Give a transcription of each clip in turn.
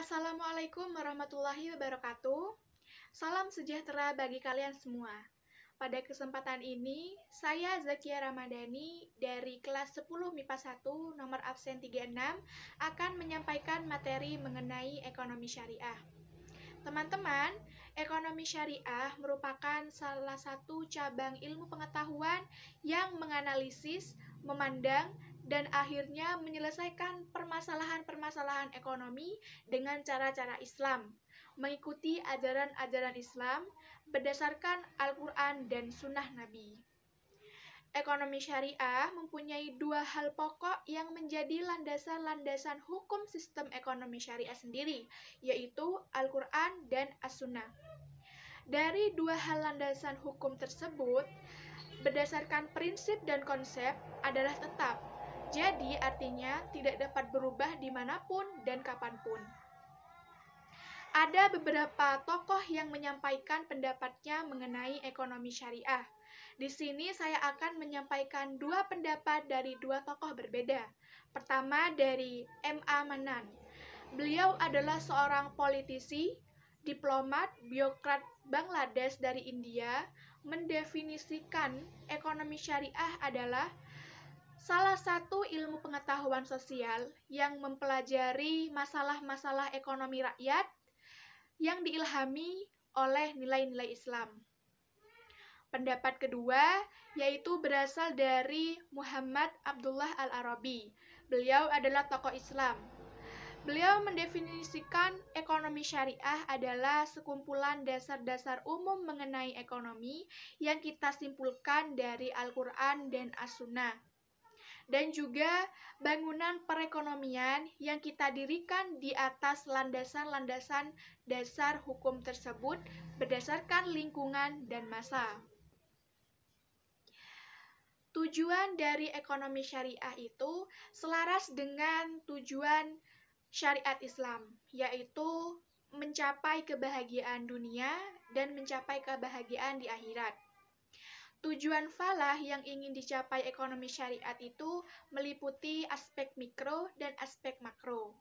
Assalamualaikum warahmatullahi wabarakatuh. Salam sejahtera bagi kalian semua. Pada kesempatan ini, saya Zakia Ramadhani dari kelas 10 MIPA 1 nomor absen 36 akan menyampaikan materi mengenai ekonomi syariah. Teman-teman, ekonomi syariah merupakan salah satu cabang ilmu pengetahuan yang menganalisis, memandang, dan akhirnya menyelesaikan permasalahan-permasalahan ekonomi dengan cara-cara Islam, mengikuti ajaran-ajaran Islam berdasarkan Al-Quran dan Sunnah Nabi. Ekonomi syariah mempunyai dua hal pokok yang menjadi landasan-landasan hukum sistem ekonomi syariah sendiri, yaitu Al-Quran dan As-Sunnah. Dari dua hal landasan hukum tersebut, berdasarkan prinsip dan konsep adalah tetap. Jadi artinya tidak dapat berubah dimanapun dan kapanpun. Ada beberapa tokoh yang menyampaikan pendapatnya mengenai ekonomi syariah. Di sini saya akan menyampaikan dua pendapat dari dua tokoh berbeda. Pertama dari M.A. Manan. Beliau adalah seorang politisi, diplomat, birokrat Bangladesh dari India, mendefinisikan ekonomi syariah adalah salah satu ilmu pengetahuan sosial yang mempelajari masalah-masalah ekonomi rakyat yang diilhami oleh nilai-nilai Islam. Pendapat kedua yaitu berasal dari Muhammad Abdullah Al-Arabi. Beliau adalah tokoh Islam. Beliau mendefinisikan ekonomi syariah adalah sekumpulan dasar-dasar umum mengenai ekonomi yang kita simpulkan dari Al-Quran dan As-Sunnah, dan juga bangunan perekonomian yang kita dirikan di atas landasan-landasan dasar hukum tersebut berdasarkan lingkungan dan masa. Tujuan dari ekonomi syariah itu selaras dengan tujuan syariat Islam, yaitu mencapai kebahagiaan dunia dan mencapai kebahagiaan di akhirat. Tujuan falah yang ingin dicapai ekonomi syariat itu meliputi aspek mikro dan aspek makro,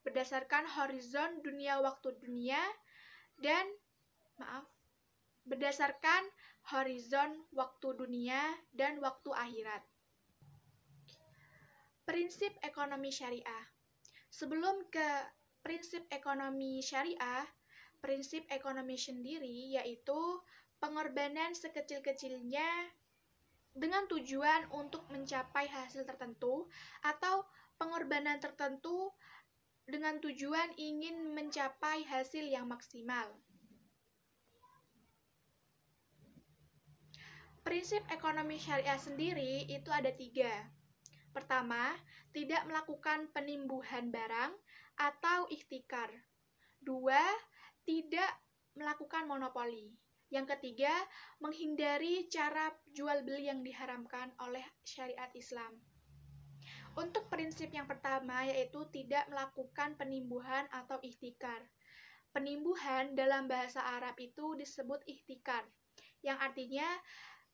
berdasarkan horizon dunia waktu dunia dan berdasarkan horizon waktu dunia dan waktu akhirat. Prinsip ekonomi syariah. Sebelum ke prinsip ekonomi syariah, prinsip ekonomi sendiri yaitu pengorbanan sekecil-kecilnya dengan tujuan untuk mencapai hasil tertentu atau pengorbanan tertentu dengan tujuan ingin mencapai hasil yang maksimal. Prinsip ekonomi syariah sendiri itu ada 3. Pertama, tidak melakukan penimbuhan barang atau ihtikar. 2, tidak melakukan monopoli. Yang ketiga, menghindari cara jual beli yang diharamkan oleh syariat Islam. Untuk prinsip yang pertama yaitu tidak melakukan penimbuhan atau ihtikar. Penimbuhan dalam bahasa Arab itu disebut ihtikar, yang artinya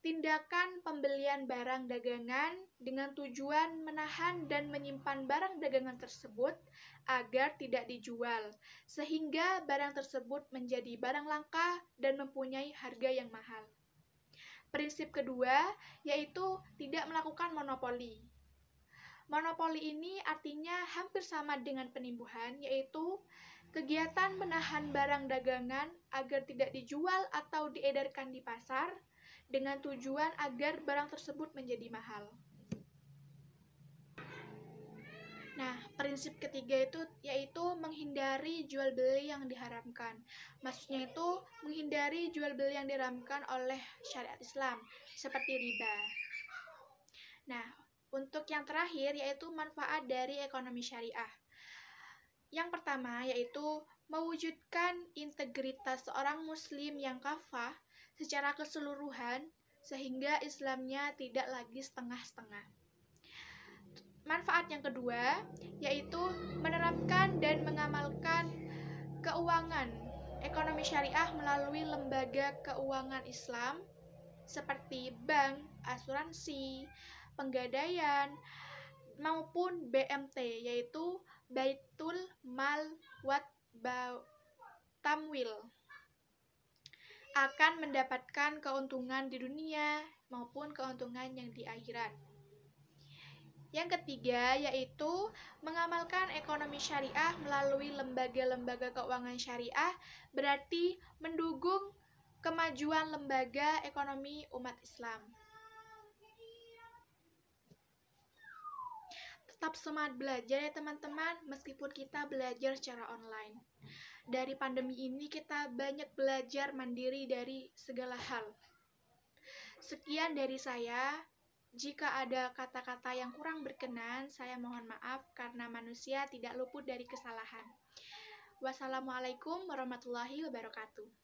tindakan pembelian barang dagangan dengan tujuan menahan dan menyimpan barang dagangan tersebut agar tidak dijual, sehingga barang tersebut menjadi barang langka dan mempunyai harga yang mahal. Prinsip kedua yaitu tidak melakukan monopoli. Monopoli ini artinya hampir sama dengan penimbuhan, yaitu kegiatan menahan barang dagangan agar tidak dijual atau diedarkan di pasar dengan tujuan agar barang tersebut menjadi mahal. Nah, prinsip ketiga itu yaitu menghindari jual beli yang diharamkan. Maksudnya itu menghindari jual beli yang diharamkan oleh syariat Islam, seperti riba. Nah, untuk yang terakhir yaitu manfaat dari ekonomi syariah. Yang pertama yaitu mewujudkan integritas seorang muslim yang kafah secara keseluruhan sehingga Islamnya tidak lagi setengah-setengah. Manfaat yang kedua yaitu menerapkan dan mengamalkan keuangan ekonomi syariah melalui lembaga keuangan Islam seperti bank, asuransi, penggadaian maupun BMT yaitu Baitul Mal wat tamwil, akan mendapatkan keuntungan di dunia maupun keuntungan yang di akhirat. Yang ketiga yaitu mengamalkan ekonomi syariah melalui lembaga-lembaga keuangan syariah, berarti mendukung kemajuan lembaga ekonomi umat Islam. Tetap semangat belajar ya teman-teman, meskipun kita belajar secara online. Dari pandemi ini kita banyak belajar mandiri dari segala hal. Sekian dari saya. Jika ada kata-kata yang kurang berkenan, saya mohon maaf karena manusia tidak luput dari kesalahan. Wassalamualaikum warahmatullahi wabarakatuh.